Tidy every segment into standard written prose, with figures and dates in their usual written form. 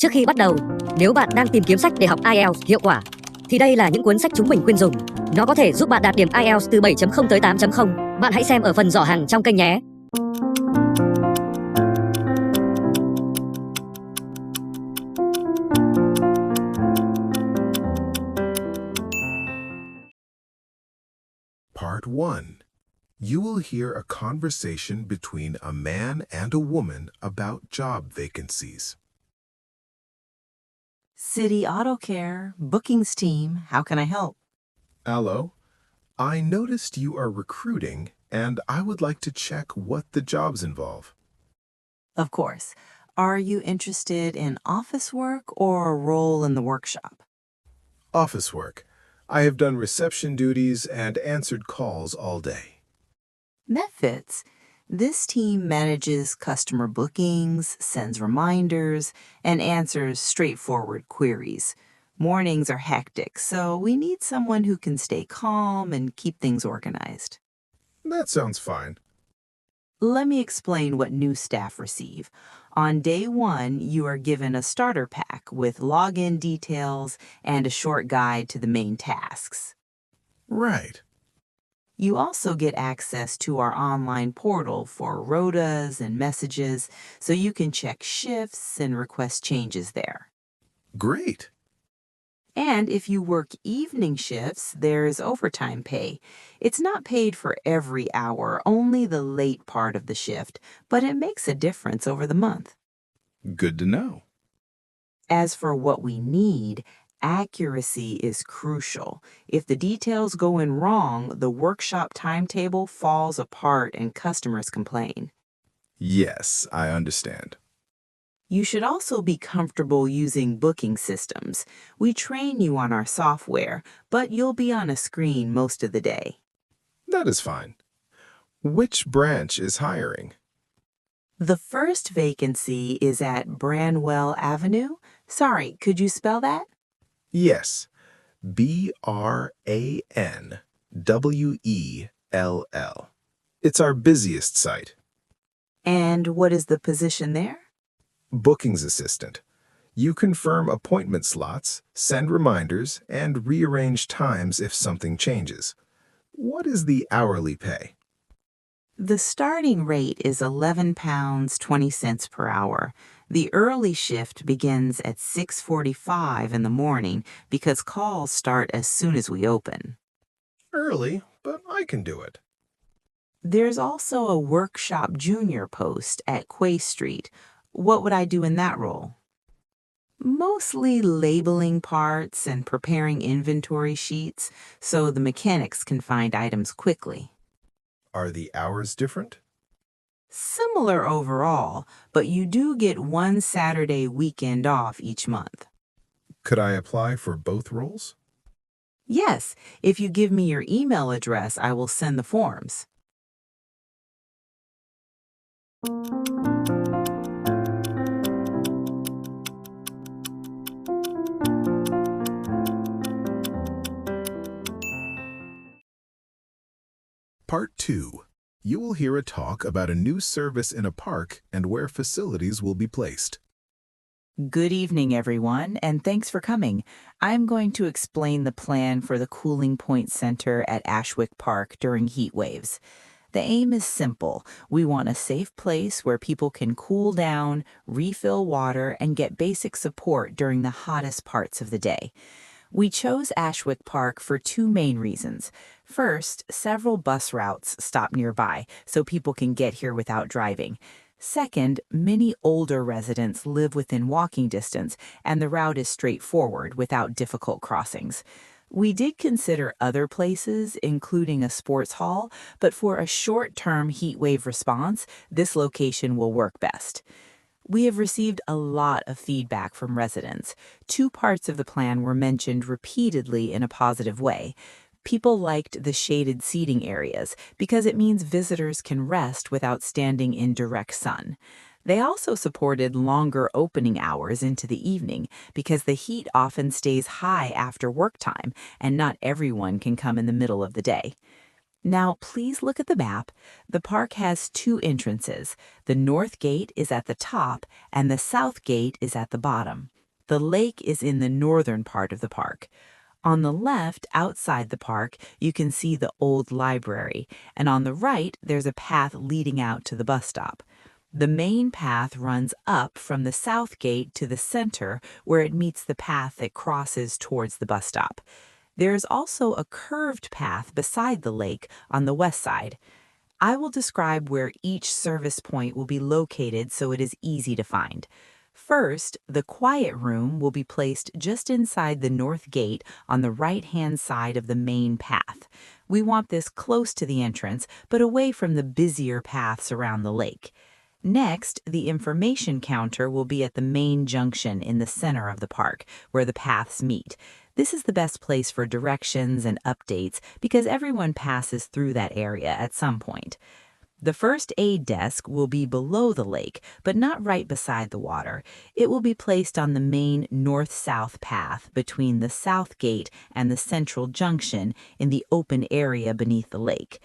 Trước khi bắt đầu, nếu bạn đang tìm kiếm sách để học IELTS hiệu quả, thì đây là những cuốn sách chúng mình khuyên dùng. Nó có thể giúp bạn đạt điểm IELTS từ 7.0 tới 8.0. Bạn hãy xem ở phần giỏ hàng trong kênh nhé. Part 1. You will hear a conversation between a man and a woman about job vacancies. City Auto Care, bookings team, how can I help? Hello. I noticed you are recruiting, and I would like to check what the jobs involve. Of course. Are you interested in office work or a role in the workshop? Office work. I have done reception duties and answered calls all day. That fits. This team manages customer bookings, sends reminders, and answers straightforward queries. Mornings are hectic, so we need someone who can stay calm and keep things organized. That sounds fine. Let me explain what new staff receive. On day 1, you are given a starter pack with login details and a short guide to the main tasks. Right. You also get access to our online portal for rotas and messages, so you can check shifts and request changes there. Great. And if you work evening shifts, there's overtime pay. It's not paid for every hour, only the late part of the shift, but it makes a difference over the month. Good to know. As for what we need, accuracy is crucial. If the details go in wrong, the workshop timetable falls apart and customers complain. Yes, I understand. You should also be comfortable using booking systems. We train you on our software, but you'll be on a screen most of the day. That is fine. Which branch is hiring? The first vacancy is at Branwell Avenue. Sorry, could you spell that? Yes. Branwell. It's our busiest site. And what is the position there? Bookings assistant. You confirm appointment slots, send reminders, and rearrange times if something changes. What is the hourly pay? The starting rate is £11.20 per hour. The early shift begins at 6:45 in the morning because calls start as soon as we open. Early, but I can do it. There's also a workshop junior post at Quay Street. What would I do in that role? Mostly labeling parts and preparing inventory sheets so the mechanics can find items quickly. Are the hours different? Similar overall, but you do get one Saturday weekend off each month. Could I apply for both roles? Yes, if you give me your email address, I will send the forms. Part 2. You will hear a talk about a new service in a park and where facilities will be placed. Good evening, everyone, and thanks for coming. I'm going to explain the plan for the Cooling Point Center at Ashwick Park during heat waves. The aim is simple. We want a safe place where people can cool down, refill water, and get basic support during the hottest parts of the day. We chose Ashwick Park for 2 main reasons. First, several bus routes stop nearby, so people can get here without driving. Second, many older residents live within walking distance, and the route is straightforward without difficult crossings. We did consider other places, including a sports hall, but for a short-term heat wave response, this location will work best. We have received a lot of feedback from residents. 2 parts of the plan were mentioned repeatedly in a positive way. People liked the shaded seating areas because it means visitors can rest without standing in direct sun. They also supported longer opening hours into the evening because the heat often stays high after work time and not everyone can come in the middle of the day. Now, please look at the map. The park has two entrances. The north gate is at the top, and the south gate is at the bottom. The lake is in the northern part of the park. On the left, outside the park, you can see the old library, and on the right, there's a path leading out to the bus stop. The main path runs up from the south gate to the center, where it meets the path that crosses towards the bus stop. There is also a curved path beside the lake on the west side. I will describe where each service point will be located so it is easy to find. First, the quiet room will be placed just inside the north gate on the right-hand side of the main path. We want this close to the entrance, but away from the busier paths around the lake. Next, the information counter will be at the main junction in the center of the park, where the paths meet. This is the best place for directions and updates because everyone passes through that area at some point. The first aid desk will be below the lake, but not right beside the water. It will be placed on the main north-south path between the south gate and the central junction in the open area beneath the lake.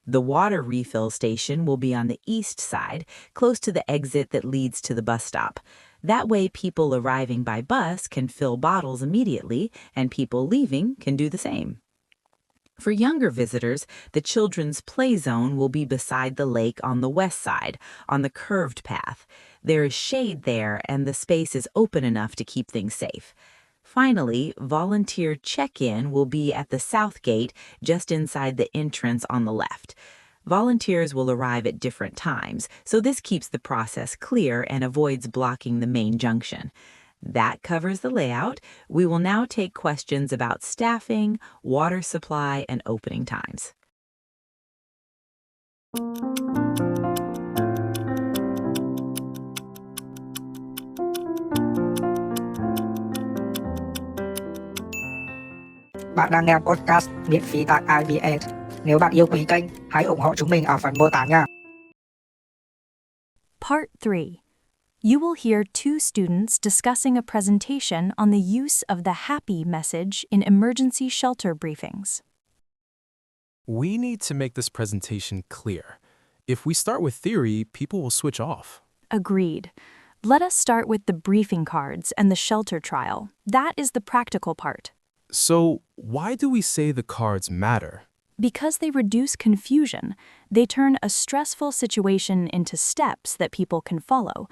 The water refill station will be on the east side, close to the exit that leads to the bus stop. That way, people arriving by bus can fill bottles immediately, and people leaving can do the same. For younger visitors, the children's play zone will be beside the lake on the west side, on the curved path. There is shade there, and the space is open enough to keep things safe. Finally, volunteer check-in will be at the south gate, just inside the entrance on the left. Volunteers will arrive at different times, so this keeps the process clear and avoids blocking the main junction. That covers the layout. We will now take questions about staffing, water supply, and opening times. Bạn đang nghe podcast miễn phí tại IELTS. Nếu bạn yêu quý kênh, hãy ủng hộ chúng mình ở phần mô tả nha. Part 3. You will hear two students discussing a presentation on the use of the happy message in emergency shelter briefings. We need to make this presentation clear. If we start with theory, people will switch off. Agreed. Let us start with the briefing cards and the shelter trial. That is the practical part. So, why do we say the cards matter? Because they reduce confusion, they turn a stressful situation into steps that people can follow.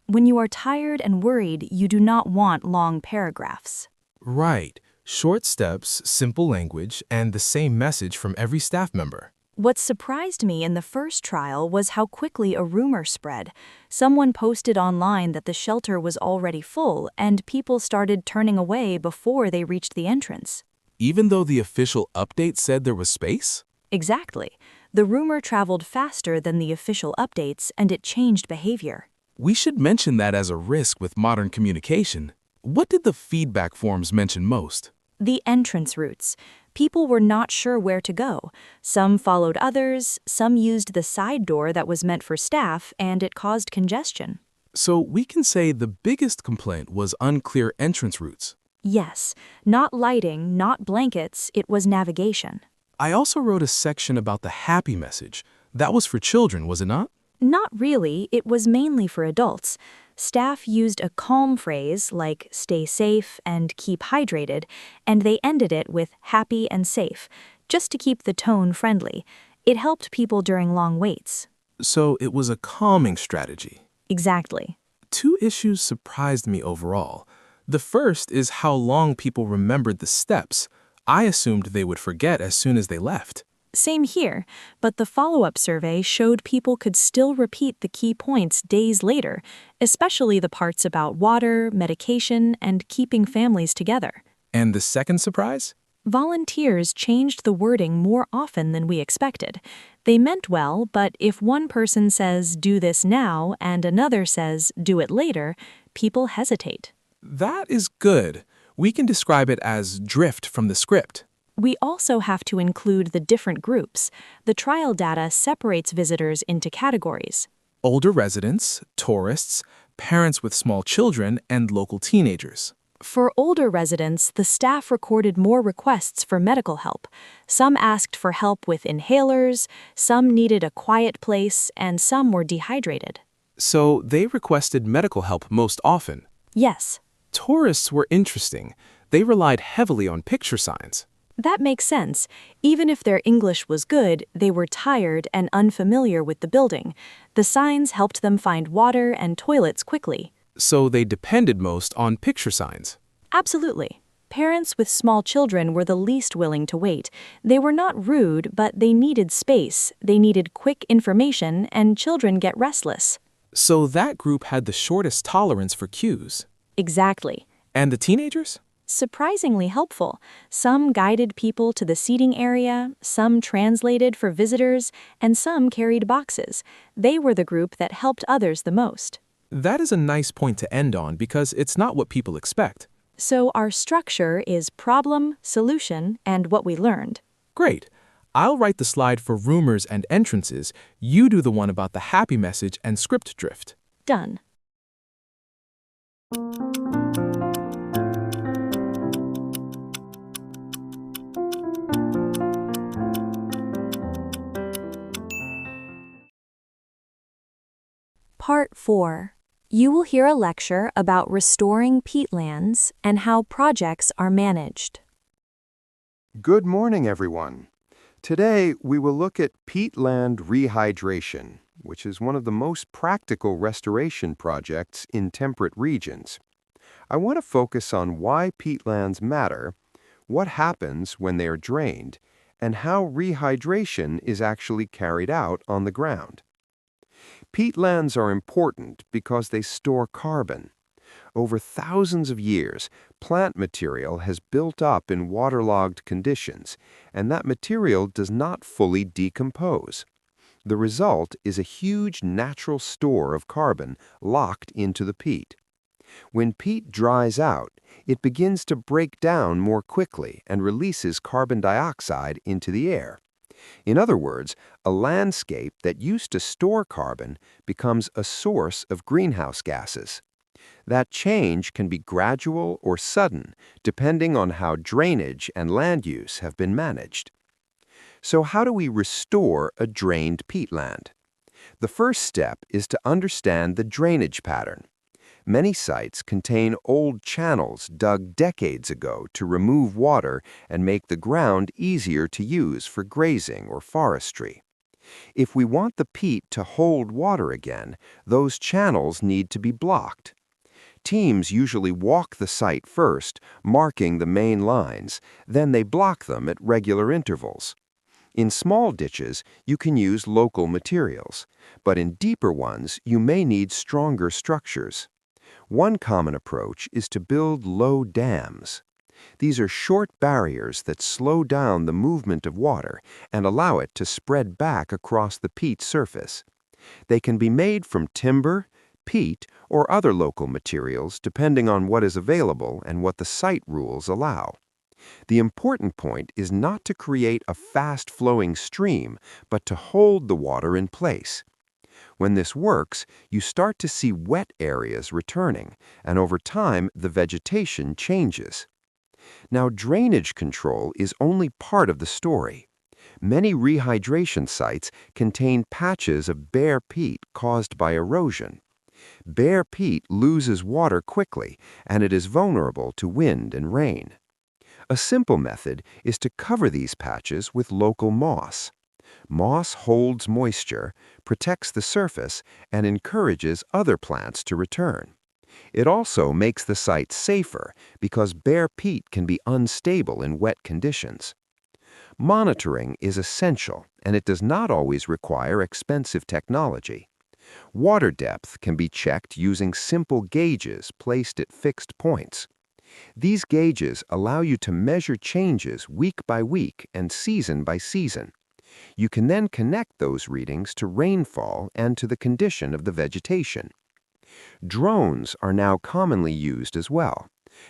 When you are tired and worried, you do not want long paragraphs. Right. Short steps, simple language, and the same message from every staff member. What surprised me in the first trial was how quickly a rumor spread. Someone posted online that the shelter was already full, and people started turning away before they reached the entrance. Even though the official update said there was space? Exactly. The rumor traveled faster than the official updates, and it changed behavior. We should mention that as a risk with modern communication. What did the feedback forms mention most? The entrance routes. People were not sure where to go. Some followed others, some used the side door that was meant for staff, and it caused congestion. So we can say the biggest complaint was unclear entrance routes. Yes, not lighting, not blankets, it was navigation. I also wrote a section about the happy message. That was for children, was it not? Not really, it was mainly for adults. Staff used a calm phrase like stay safe and keep hydrated, and they ended it with happy and safe, just to keep the tone friendly. It helped people during long waits. So it was a calming strategy. Exactly. Two issues surprised me overall. The first is how long people remembered the steps. I assumed they would forget as soon as they left. Same here, but the follow-up survey showed people could still repeat the key points days later, especially the parts about water, medication, and keeping families together. And the second surprise? Volunteers changed the wording more often than we expected. They meant well, but if one person says, do this now, and another says, do it later, people hesitate. That is good. We can describe it as drift from the script. We also have to include the different groups. The trial data separates visitors into categories. Older residents, tourists, parents with small children, and local teenagers. For older residents, the staff recorded more requests for medical help. Some asked for help with inhalers, some needed a quiet place, and some were dehydrated. So they requested medical help most often. Yes, Tourists were interesting. They relied heavily on picture signs. that makes sense. Even if their English was good, they were tired and unfamiliar with the building. The signs helped them find water and toilets quickly. So they depended most on picture signs. Absolutely. Parents with small children were the least willing to wait. They were not rude, but they needed space. They needed quick information, and children get restless. So that group had the shortest tolerance for queues. Exactly. And the teenagers? Surprisingly helpful. Some guided people to the seating area, some translated for visitors, and some carried boxes. They were the group that helped others the most. That is a nice point to end on because it's not what people expect. So our structure is problem, solution, and what we learned. Great. I'll write the slide for rumors and entrances. You do the one about the happy message and script drift. Done. Part 4. You will hear a lecture about restoring peatlands and how projects are managed. Good morning, everyone. Today, we will look at peatland rehydration, which is one of the most practical restoration projects in temperate regions. I want to focus on why peatlands matter, what happens when they are drained, and how rehydration is actually carried out on the ground. Peatlands are important because they store carbon. Over thousands of years, plant material has built up in waterlogged conditions, and that material does not fully decompose. The result is a huge natural store of carbon locked into the peat. When peat dries out, it begins to break down more quickly and releases carbon dioxide into the air. In other words, a landscape that used to store carbon becomes a source of greenhouse gases. That change can be gradual or sudden, depending on how drainage and land use have been managed. So how do we restore a drained peatland? The first step is to understand the drainage pattern. Many sites contain old channels dug decades ago to remove water and make the ground easier to use for grazing or forestry. If we want the peat to hold water again, those channels need to be blocked. Teams usually walk the site first, marking the main lines, then they block them at regular intervals. In small ditches, you can use local materials, but in deeper ones, you may need stronger structures. One common approach is to build low dams. These are short barriers that slow down the movement of water and allow it to spread back across the peat surface. They can be made from timber, peat, or other local materials depending on what is available and what the site rules allow. The important point is not to create a fast-flowing stream, but to hold the water in place. When this works, you start to see wet areas returning, and over time, the vegetation changes. Now, drainage control is only part of the story. Many rehydration sites contain patches of bare peat caused by erosion. Bare peat loses water quickly, and it is vulnerable to wind and rain. A simple method is to cover these patches with local moss. Moss holds moisture, protects the surface, and encourages other plants to return. It also makes the site safer because bare peat can be unstable in wet conditions. Monitoring is essential, and it does not always require expensive technology. Water depth can be checked using simple gauges placed at fixed points. These gauges allow you to measure changes week by week and season by season. You can then connect those readings to rainfall and to the condition of the vegetation. Drones are now commonly used as well.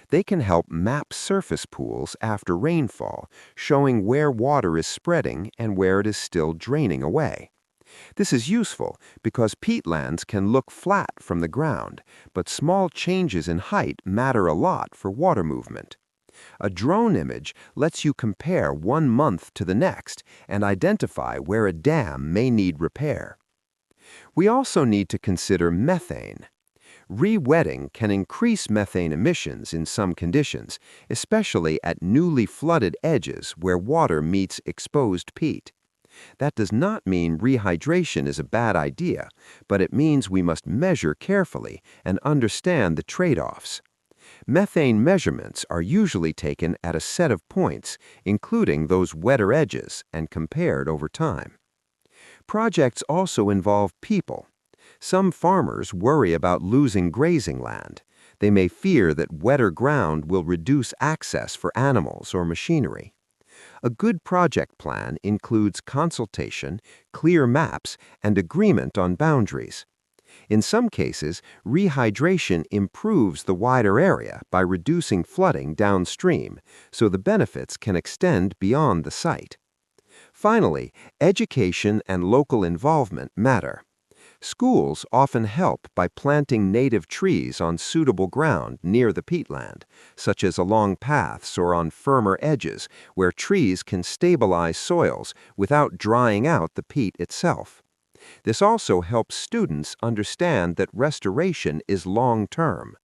They can help map surface pools after rainfall, showing where water is spreading and where it is still draining away. This is useful because peatlands can look flat from the ground, but small changes in height matter a lot for water movement. A drone image lets you compare 1 month to the next and identify where a dam may need repair. We also need to consider methane. Re-wetting can increase methane emissions in some conditions, especially at newly flooded edges where water meets exposed peat. That does not mean rehydration is a bad idea, but it means we must measure carefully and understand the trade-offs. Methane measurements are usually taken at a set of points, including those wetter edges, and compared over time. Projects also involve people. Some farmers worry about losing grazing land. They may fear that wetter ground will reduce access for animals or machinery. A good project plan includes consultation, clear maps, and agreement on boundaries. In some cases, rehydration improves the wider area by reducing flooding downstream, so the benefits can extend beyond the site. Finally, education and local involvement matter. Schools often help by planting native trees on suitable ground near the peatland, such as along paths or on firmer edges where trees can stabilize soils without drying out the peat itself. This also helps students understand that restoration is long-term.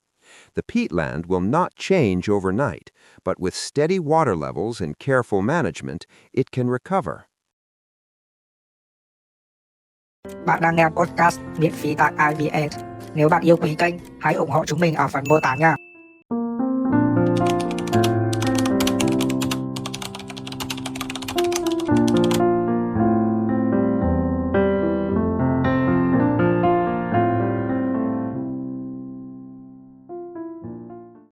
The peatland will not change overnight, but with steady water levels and careful management, it can recover. Bạn đang nghe podcast miễn phí tại IELTS. Nếu bạn yêu quý kênh, hãy ủng hộ chúng mình ở phần mô tả nha.